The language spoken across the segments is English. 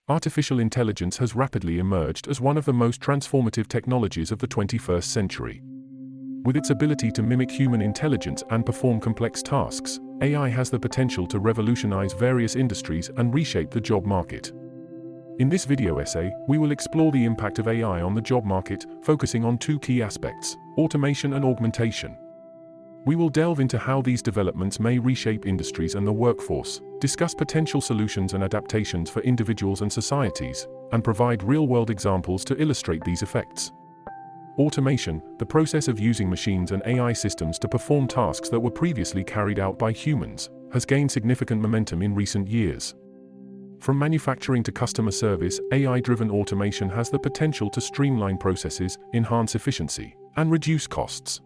Artificial intelligence has rapidly emerged as one of the most transformative technologies of the 21st century. With its ability to mimic human intelligence and perform complex tasks, AI has the potential to revolutionize various industries and reshape the job market. In this video essay, we will explore the impact of AI on the job market, focusing on two key aspects: automation and augmentation. We will delve into how these developments may reshape industries and the workforce, discuss potential solutions and adaptations for individuals and societies, and provide real-world examples to illustrate these effects. Automation, the process of using machines and AI systems to perform tasks that were previously carried out by humans, has gained significant momentum in recent years. From manufacturing to customer service, AI-driven automation has the potential to streamline processes, enhance efficiency, and reduce costs.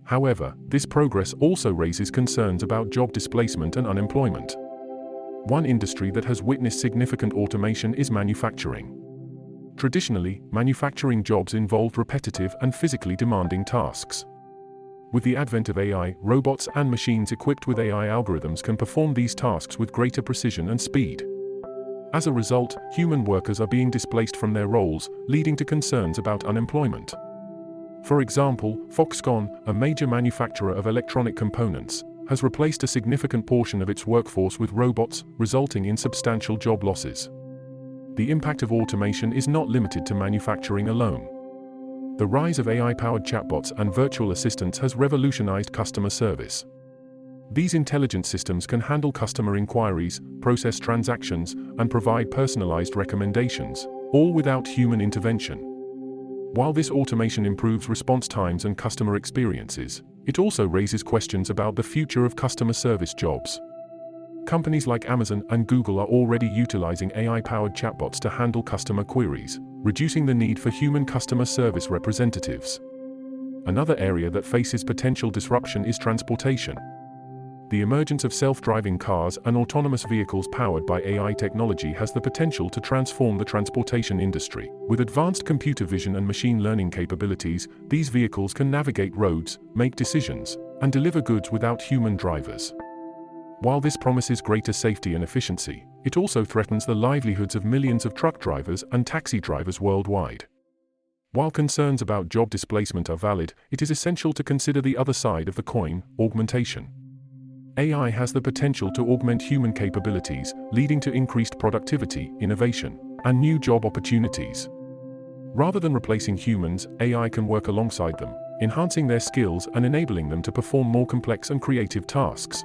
However, this progress also raises concerns about job displacement and unemployment. One industry that has witnessed significant automation is manufacturing. Traditionally, manufacturing jobs involved repetitive and physically demanding tasks. With the advent of AI, robots and machines equipped with AI algorithms can perform these tasks with greater precision and speed. As a result, human workers are being displaced from their roles, leading to concerns about unemployment. For example, Foxconn, a major manufacturer of electronic components, has replaced a significant portion of its workforce with robots, resulting in substantial job losses. The impact of automation is not limited to manufacturing alone. The rise of AI-powered chatbots and virtual assistants has revolutionized customer service. These intelligent systems can handle customer inquiries, process transactions, and provide personalized recommendations, all without human intervention. While this automation improves response times and customer experiences, it also raises questions about the future of customer service jobs. Companies like Amazon and Google are already utilizing AI-powered chatbots to handle customer queries, reducing the need for human customer service representatives. Another area that faces potential disruption is transportation. The emergence of self-driving cars and autonomous vehicles powered by AI technology has the potential to transform the transportation industry. With advanced computer vision and machine learning capabilities, these vehicles can navigate roads, make decisions, and deliver goods without human drivers. While this promises greater safety and efficiency, it also threatens the livelihoods of millions of truck drivers and taxi drivers worldwide. While concerns about job displacement are valid, it is essential to consider the other side of the coin: augmentation. AI has the potential to augment human capabilities, leading to increased productivity, innovation, and new job opportunities. Rather than replacing humans, AI can work alongside them, enhancing their skills and enabling them to perform more complex and creative tasks.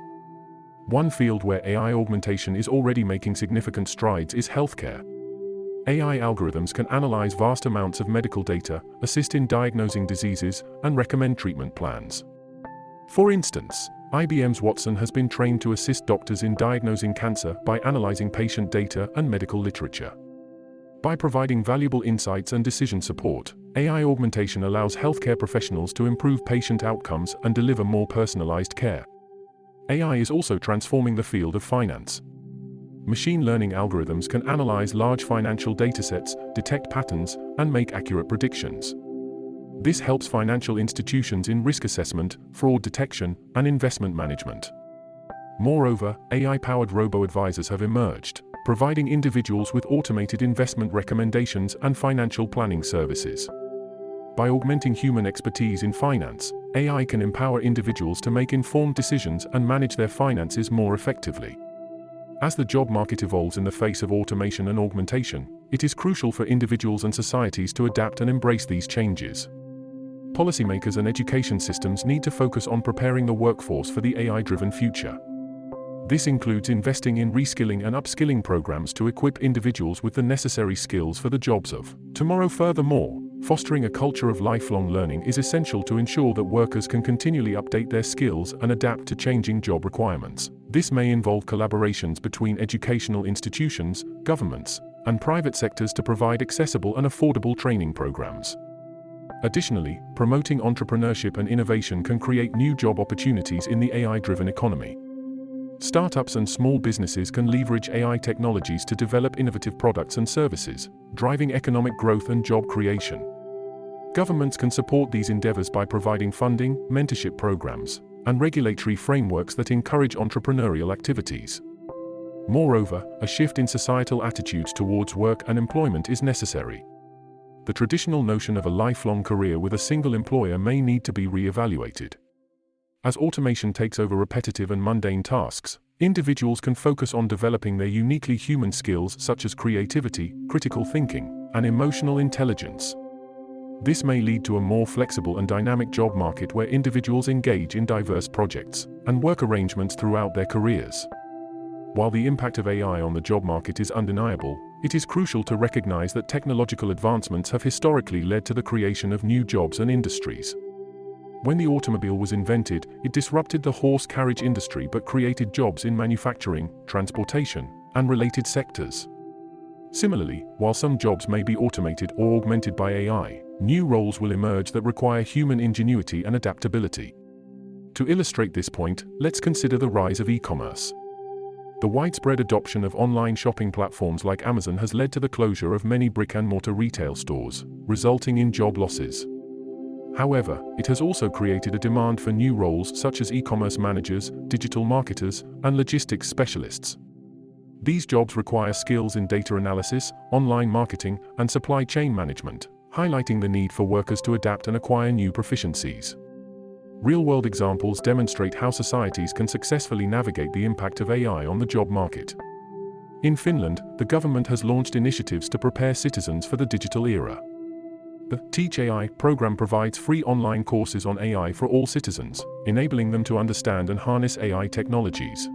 One field where AI augmentation is already making significant strides is healthcare. AI algorithms can analyze vast amounts of medical data, assist in diagnosing diseases, and recommend treatment plans. For instance, IBM's Watson has been trained to assist doctors in diagnosing cancer by analyzing patient data and medical literature. By providing valuable insights and decision support, AI augmentation allows healthcare professionals to improve patient outcomes and deliver more personalized care. AI is also transforming the field of finance. Machine learning algorithms can analyze large financial datasets, detect patterns, and make accurate predictions. This helps financial institutions in risk assessment, fraud detection, and investment management. Moreover, AI-powered robo-advisors have emerged, providing individuals with automated investment recommendations and financial planning services. By augmenting human expertise in finance, AI can empower individuals to make informed decisions and manage their finances more effectively. As the job market evolves in the face of automation and augmentation, it is crucial for individuals and societies to adapt and embrace these changes. Policymakers and education systems need to focus on preparing the workforce for the AI-driven future. This includes investing in reskilling and upskilling programs to equip individuals with the necessary skills for the jobs of tomorrow. Furthermore, fostering a culture of lifelong learning is essential to ensure that workers can continually update their skills and adapt to changing job requirements. This may involve collaborations between educational institutions, governments, and private sectors to provide accessible and affordable training programs. Additionally, promoting entrepreneurship and innovation can create new job opportunities in the AI-driven economy. Startups and small businesses can leverage AI technologies to develop innovative products and services, driving economic growth and job creation. Governments can support these endeavors by providing funding, mentorship programs, and regulatory frameworks that encourage entrepreneurial activities. Moreover, a shift in societal attitudes towards work and employment is necessary. The traditional notion of a lifelong career with a single employer may need to be re-evaluated. As automation takes over repetitive and mundane tasks, individuals can focus on developing their uniquely human skills such as creativity, critical thinking, and emotional intelligence. This may lead to a more flexible and dynamic job market where individuals engage in diverse projects and work arrangements throughout their careers. While the impact of AI on the job market is undeniable, it is crucial to recognize that technological advancements have historically led to the creation of new jobs and industries. When the automobile was invented, it disrupted the horse carriage industry but created jobs in manufacturing, transportation, and related sectors. Similarly, while some jobs may be automated or augmented by AI, new roles will emerge that require human ingenuity and adaptability. To illustrate this point, let's consider the rise of e-commerce. The widespread adoption of online shopping platforms like Amazon has led to the closure of many brick-and-mortar retail stores, resulting in job losses. However, it has also created a demand for new roles such as e-commerce managers, digital marketers, and logistics specialists. These jobs require skills in data analysis, online marketing, and supply chain management, highlighting the need for workers to adapt and acquire new proficiencies. Real-world examples demonstrate how societies can successfully navigate the impact of AI on the job market. In Finland, the government has launched initiatives to prepare citizens for the digital era. The Teach AI program provides free online courses on AI for all citizens, enabling them to understand and harness AI technologies.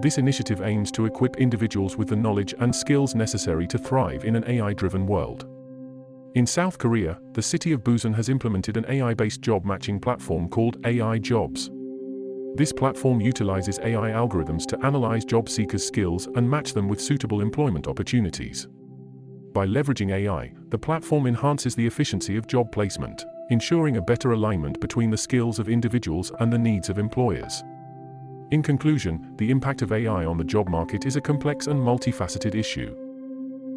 This initiative aims to equip individuals with the knowledge and skills necessary to thrive in an AI-driven world. In South Korea, the city of Busan has implemented an AI-based job matching platform called AI Jobs. This platform utilizes AI algorithms to analyze job seekers' skills and match them with suitable employment opportunities. By leveraging AI, the platform enhances the efficiency of job placement, ensuring a better alignment between the skills of individuals and the needs of employers. In conclusion, the impact of AI on the job market is a complex and multifaceted issue.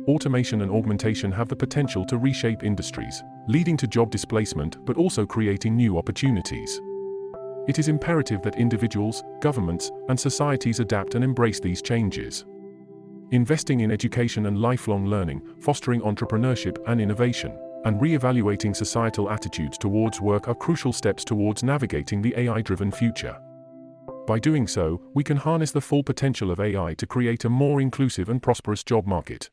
Automation and augmentation have the potential to reshape industries, leading to job displacement but also creating new opportunities. It is imperative that individuals, governments, and societies adapt and embrace these changes. Investing in education and lifelong learning, fostering entrepreneurship and innovation, and re-evaluating societal attitudes towards work are crucial steps towards navigating the AI-driven future. By doing so, we can harness the full potential of AI to create a more inclusive and prosperous job market.